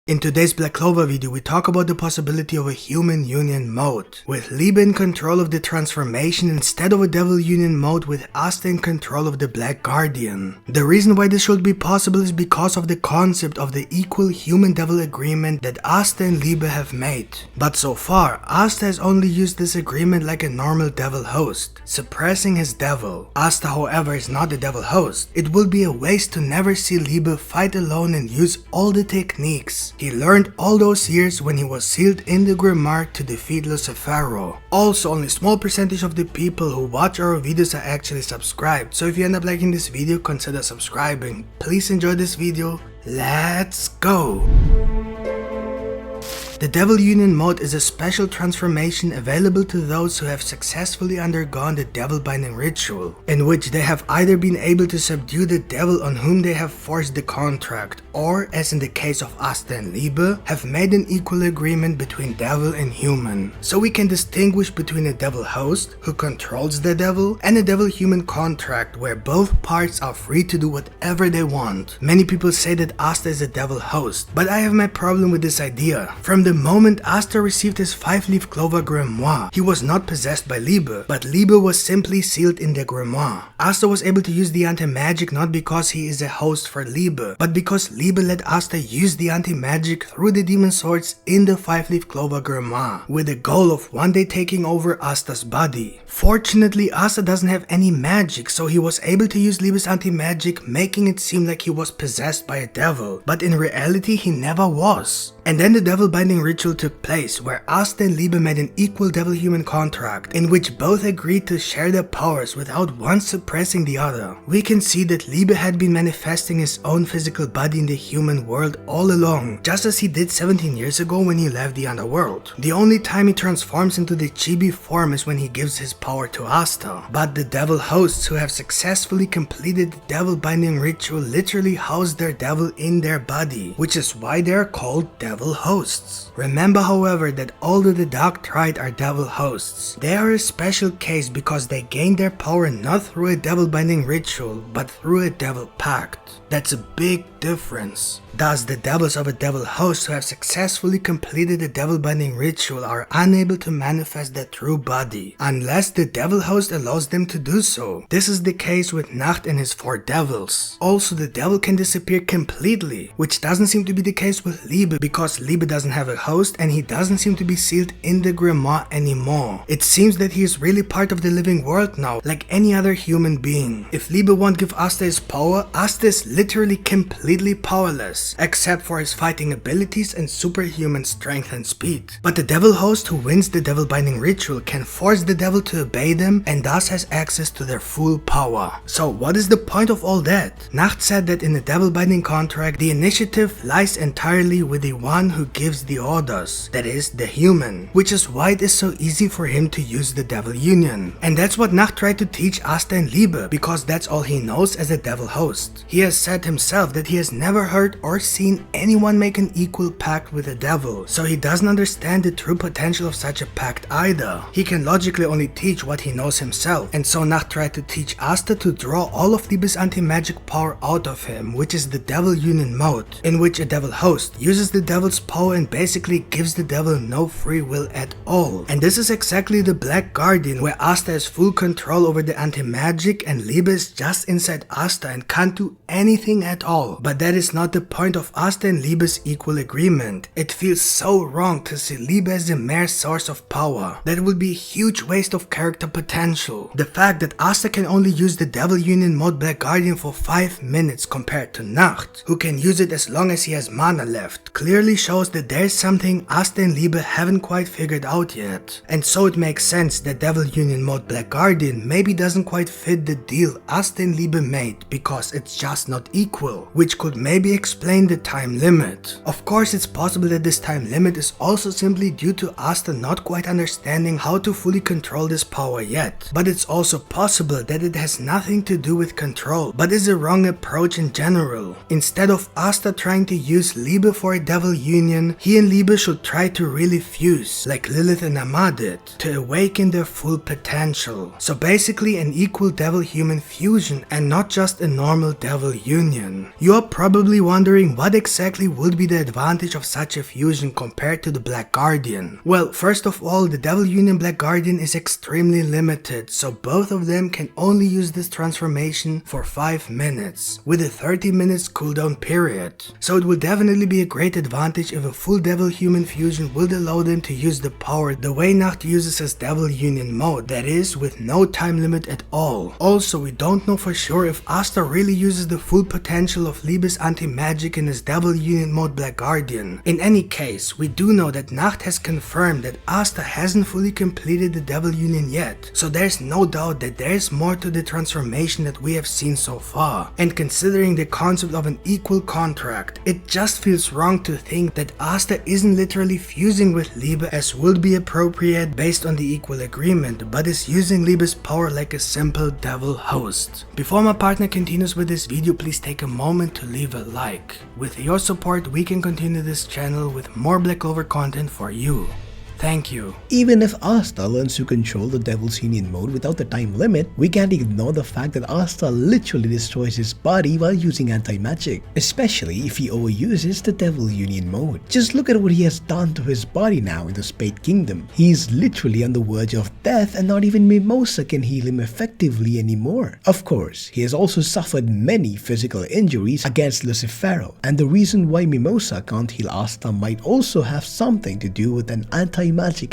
In today's Black Clover video, we talk about the possibility of a human union mode, with Liebe in control of the transformation instead of a devil union mode with Asta in control of the Black Guardian. The reason why this should be possible is because of the concept of the equal human-devil agreement that Asta and Liebe have made. But so far, Asta has only used this agreement like a normal devil host, suppressing his devil. Asta, however, is not a devil host. It will be a waste to never see Liebe fight alone and use all the techniques he learned all those years when he was sealed in the Grimoire to defeat Lucifero. Also, only a small percentage of the people who watch our videos are actually subscribed, so if you end up liking this video, consider subscribing. Please enjoy this video. Let's go! The Devil Union mode is a special transformation available to those who have successfully undergone the devil binding ritual, in which they have either been able to subdue the devil on whom they have forged the contract, or, as in the case of Asta and Liebe, have made an equal agreement between devil and human. So we can distinguish between a devil host, who controls the devil, and a devil human contract, where both parts are free to do whatever they want. Many people say that Asta is a devil host, but I have my problem with this idea. From the moment Asta received his 5-leaf Clover Grimoire, he was not possessed by Liebe, but Liebe was simply sealed in the Grimoire. Asta was able to use the anti-magic not because he is a host for Liebe, but because Liebe let Asta use the anti-magic through the demon swords in the 5-leaf Clover Grimoire, with the goal of one day taking over Asta's body. Fortunately, Asta doesn't have any magic, so he was able to use Liebe's anti-magic, making it seem like he was possessed by a devil, but in reality he never was. And then the devil binding ritual took place, where Asta and Liebe made an equal devil-human contract, in which both agreed to share their powers without one suppressing the other. We can see that Liebe had been manifesting his own physical body in the human world all along, just as he did 17 years ago when he left the underworld. The only time he transforms into the chibi form is when he gives his power to Asta. But the devil hosts who have successfully completed the devil binding ritual literally house their devil in their body, which is why they are called devil hosts. Remember, however, that although the Dark Triad are devil hosts, they are a special case because they gain their power not through a devil binding ritual, but through a devil pact. That's a big difference. Thus, the devils of a devil host who have successfully completed the devil binding ritual are unable to manifest their true body, unless the devil host allows them to do so. This is the case with Nacht and his 4 devils. Also, the devil can disappear completely, which doesn't seem to be the case with Liebe, because Liebe doesn't have a host and he doesn't seem to be sealed in the Grimoire anymore. It seems that he is really part of the living world now, like any other human being. If Liebe won't give Asta his power, Asta is literally completely powerless, except for his fighting abilities and superhuman strength and speed. But the devil host who wins the devil binding ritual can force the devil to obey them and thus has access to their full power. So what is the point of all that? Nacht said that in the devil binding contract, the initiative lies entirely with the one who gives the orders, that is, the human, which is why it is so easy for him to use the devil union. And that's what Nacht tried to teach Asta and Liebe, because that's all he knows as a devil host. He has said himself that he has never heard or seen anyone make an equal pact with the devil, so he doesn't understand the true potential of such a pact either. He can logically only teach what he knows himself, and so Nacht tried to teach Asta to draw all of Liebe's anti-magic power out of him, which is the devil union mode, in which a devil host uses the devil's power and basically gives the devil no free will at all. And this is exactly the Black Guardian, where Asta has full control over the anti-magic and Liebe is just inside Asta and can't do anything at all. But that is not the point of Asta and Liebe's equal agreement. It feels so wrong to see Liebe as a mere source of power. That would be a huge waste of character potential. The fact that Asta can only use the devil union mode Black Guardian for 5 minutes compared to Nacht, who can use it as long as he has mana left, clearly shows that there's something Asta and Liebe haven't quite figured out yet. And so it makes sense that devil union mode Black Guardian maybe doesn't quite fit the deal Asta and Liebe made, because it's just not equal, which could maybe explain the time limit. Of course, it's possible that this time limit is also simply due to Asta not quite understanding how to fully control this power yet, but it's also possible that it has nothing to do with control, but is a wrong approach in general. Instead of Asta trying to use Liebe for a devil union, he and Liebe should try to really fuse, like Lilith and Amma did, to awaken their full potential. So basically an equal devil-human fusion and not just a normal devil union. You are probably wondering wondering what exactly would be the advantage of such a fusion compared to the Black Guardian. Well, first of all, the Devil Union Black Guardian is extremely limited, so both of them can only use this transformation for 5 minutes, with a 30 minutes cooldown period. So it will definitely be a great advantage if a full Devil Human fusion would allow them to use the power the way Nacht uses as Devil Union mode, that is, with no time limit at all. Also, we don't know for sure if Asta really uses the full potential of Liebe's anti-magic in his Devil Union mode Black Guardian. In any case, we do know that Nacht has confirmed that Asta hasn't fully completed the Devil Union yet, so there's no doubt that there's more to the transformation that we have seen so far. And considering the concept of an equal contract, it just feels wrong to think that Asta isn't literally fusing with Liebe as would be appropriate based on the equal agreement, but is using Liebe's power like a simple devil host. Before my partner continues with this video, please take a moment to leave a like. With your support, we can continue this channel with more Black Clover content for you. Thank you. Even if Asta learns to control the Devil's Union mode without the time limit, we can't ignore the fact that Asta literally destroys his body while using anti-magic, especially if he overuses the Devil Union mode. Just look at what he has done to his body now in the Spade Kingdom. He is literally on the verge of death and not even Mimosa can heal him effectively anymore. Of course, he has also suffered many physical injuries against Lucifero, and the reason why Mimosa can't heal Asta might also have something to do with an anti-magic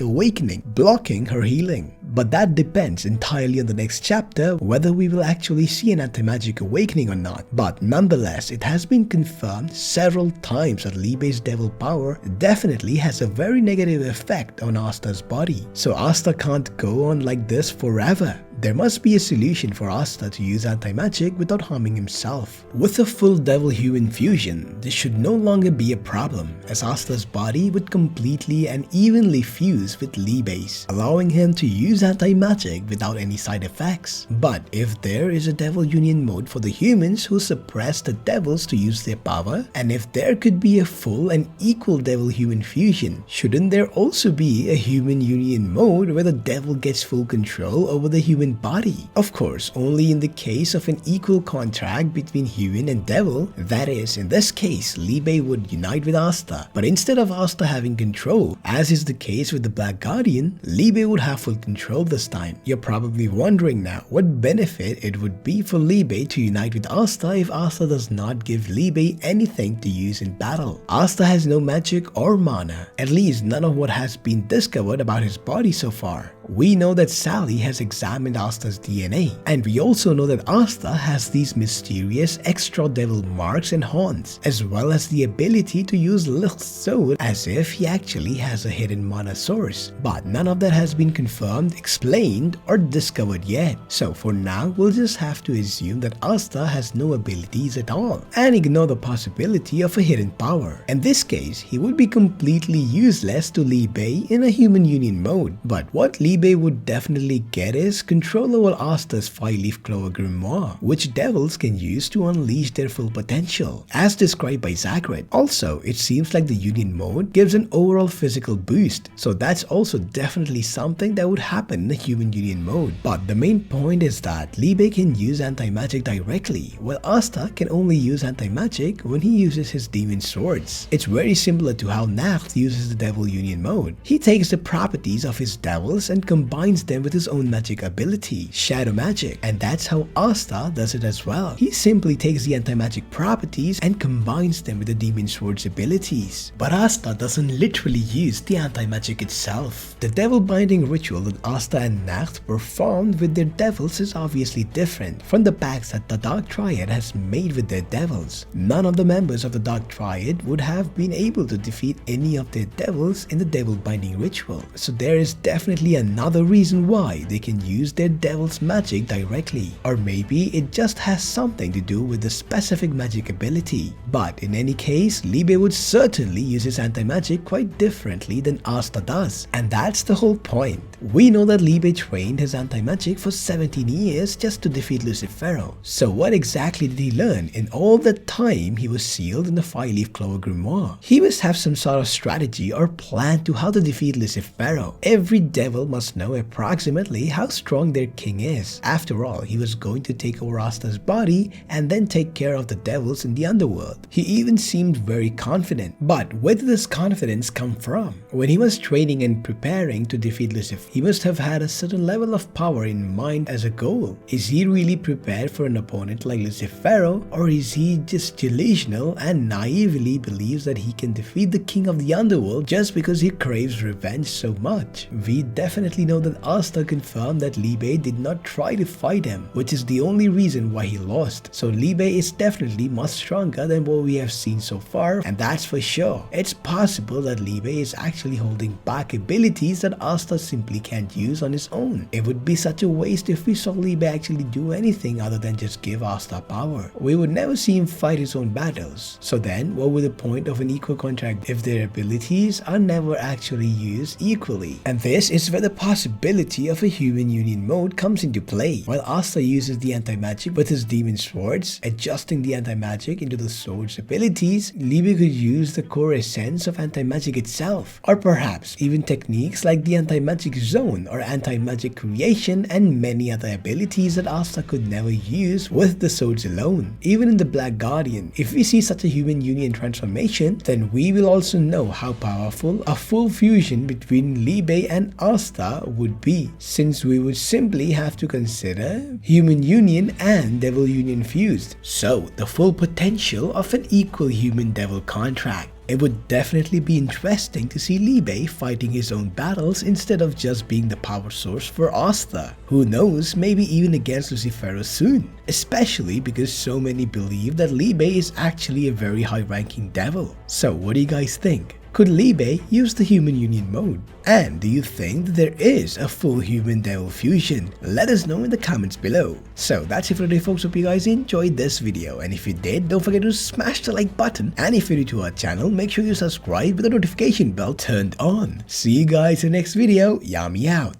awakening blocking her healing. But that depends entirely on the next chapter whether we will actually see an anti-magic awakening or not. But nonetheless, it has been confirmed several times that Liebe's devil power definitely has a very negative effect on Asta's body. So Asta can't go on like this forever. There must be a solution for Asta to use anti-magic without harming himself. With a full devil human fusion, this should no longer be a problem, as Asta's body would completely and evenly fuse with Liebe's, allowing him to use anti-magic without any side effects. But if there is a devil union mode for the humans who suppress the devils to use their power, and if there could be a full and equal devil human fusion, shouldn't there also be a human union mode where the devil gets full control over the human body? Of course, only in the case of an equal contract between human and devil. That is, in this case, Liebe would unite with Asta, but instead of Asta having control, as is the case with the Black Guardian, Liebe would have full control this time. You're probably wondering now what benefit it would be for Liebe to unite with Asta if Asta does not give Liebe anything to use in battle. Asta has no magic or mana, at least none of what has been discovered about his body so far. We know that Sally has examined Asta's DNA, and we also know that Asta has these mysterious extra devil marks and horns, as well as the ability to use Licht's sword as if he actually has a hidden mana source. But none of that has been confirmed, explained, or discovered yet. So for now, we'll just have to assume that Asta has no abilities at all, and ignore the possibility of a hidden power. In this case, he would be completely useless to Liebe in a human union mode. But what Liebe would definitely get is control over Asta's 5-leaf clover grimoire, which devils can use to unleash their full potential, as described by Zagreus. Also, it seems like the union mode gives an overall physical boost, so that's also definitely something that would happen in the human union mode. But the main point is that Liebe can use anti-magic directly, while Asta can only use anti-magic when he uses his demon swords. It's very similar to how Nacht uses the devil union mode. He takes the properties of his devils and combines them with his own magic ability, shadow magic, and that's how Asta does it as well. He simply takes the anti-magic properties and combines them with the demon sword's abilities. But Asta doesn't literally use the anti-magic itself. The devil binding ritual that Asta and Nacht performed with their devils is obviously different from the pacts that the Dark Triad has made with their devils. None of the members of the Dark Triad would have been able to defeat any of their devils in the devil binding ritual, so there is definitely another reason why they can use their devil's magic directly, or maybe it just has something to do with the specific magic ability. But in any case, Liebe would certainly use his anti-magic quite differently than Asta does, and that's the whole point. We know that Liebe trained his anti-magic for 17 years just to defeat Lucifero. So what exactly did he learn in all the time he was sealed in the 5-leaf clover grimoire? He must have some sort of strategy or plan to how to defeat Lucifero. Every devil must must know approximately how strong their king is. After all, he was going to take over Asta's body and then take care of the devils in the underworld. He even seemed very confident. But where did this confidence come from? When he was training and preparing to defeat Lucifer, he must have had a certain level of power in mind as a goal. Is he really prepared for an opponent like Lucifer, or is he just delusional and naively believes that he can defeat the king of the underworld just because he craves revenge so much? We definitely know that Asta confirmed that Liebe did not try to fight him, which is the only reason why he lost. So Liebe is definitely much stronger than what we have seen so far, and that's for sure. It's possible that Liebe is actually holding back abilities that Asta simply can't use on his own. It would be such a waste if we saw Liebe actually do anything other than just give Asta power. We would never see him fight his own battles. So then, what would the point of an equal contract if their abilities are never actually used equally? And this is where the possibility of a human union mode comes into play. While Asta uses the anti-magic with his demon swords, adjusting the anti-magic into the sword's abilities, Liebe could use the core essence of anti-magic itself, or perhaps even techniques like the anti-magic zone or anti-magic creation and many other abilities that Asta could never use with the swords alone. Even in the Black Guardian, if we see such a human union transformation, then we will also know how powerful a full fusion between Liebe and Asta would be, since we would simply have to consider human union and devil union fused. So the full potential of an equal human-devil contract. It would definitely be interesting to see Liebe fighting his own battles instead of just being the power source for Asta. Who knows, maybe even against Lucifer soon. Especially because so many believe that Liebe is actually a very high-ranking devil. So what do you guys think? Could Liebe use the human union mode? And do you think that there is a full human-devil fusion? Let us know in the comments below. So that's it for today, folks. Hope you guys enjoyed this video, and if you did, don't forget to smash the like button, and if you're new to our channel, make sure you subscribe with the notification bell turned on. See you guys in the next video. Yami out.